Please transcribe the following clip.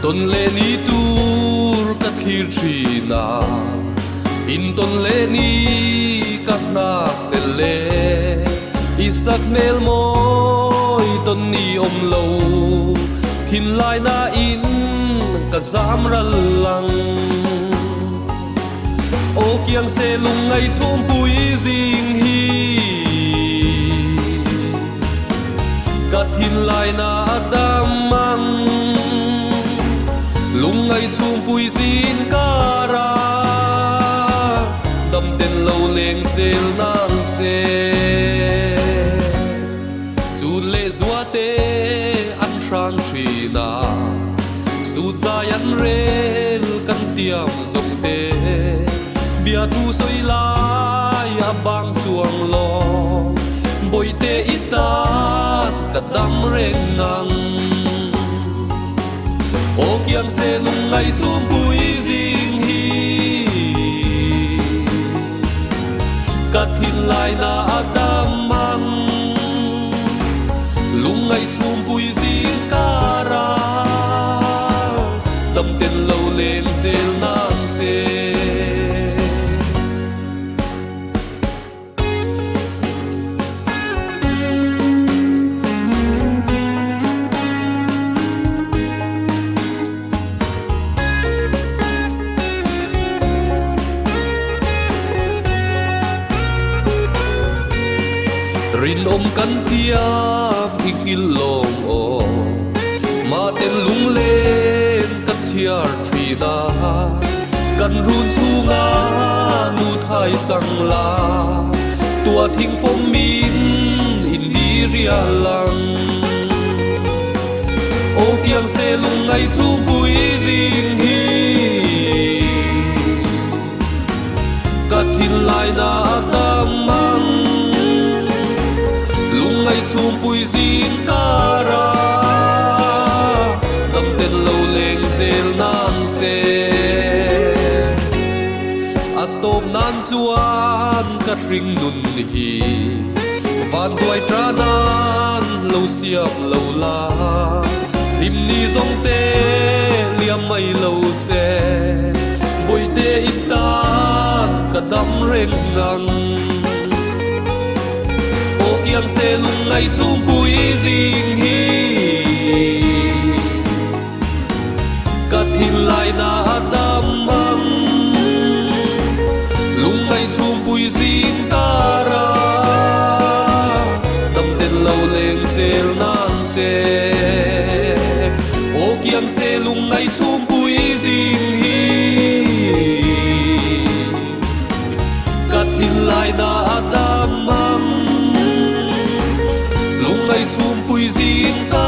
ton le ni tur ka thlir thina in ton le ni ka na le isak nel moi ton ni om lo thin lai na in ka zam ral lang ô kiang se lung ngai chum pui jing hi ka thin lai na dam mang lung ngai chum pui jin ka ra dam ten lo leng sel nang se su le zua te an sang thina su zayan rel kan tiam zong te bia tu soi lai a bang chuang lo boi te ita ka dam reng nang ô kiang se lung ngai chum pui jing hi ka thin lai na adam mang lung ngai chum pui jing ka ra dam ten lo leng sel nang che rin om kan tia hikil long o ma ten lung len ka chiar thina kan run chunga nu thai chang la tua thing phong min in di ria lang ô kiang se lung ngai chu pui jing hi ka thin lai na tam mang lung ngai chum pui jin ka ra tam ten lo leng sel nan se atop nan chuan ka ring nun hi van duai tra nan lo siam lo la lim ni zong te liam mai lo se boi te itan ka dam reng ngang kiang se lung ngai chum pui jing hi ka thin lai na adam mang lung ngai chum pui jing ta ra tam ten lo leng sel nan che ô kiang se lung ngai chum pui jing hi ka thin lai na adam mang lung ngai chum pui jin ka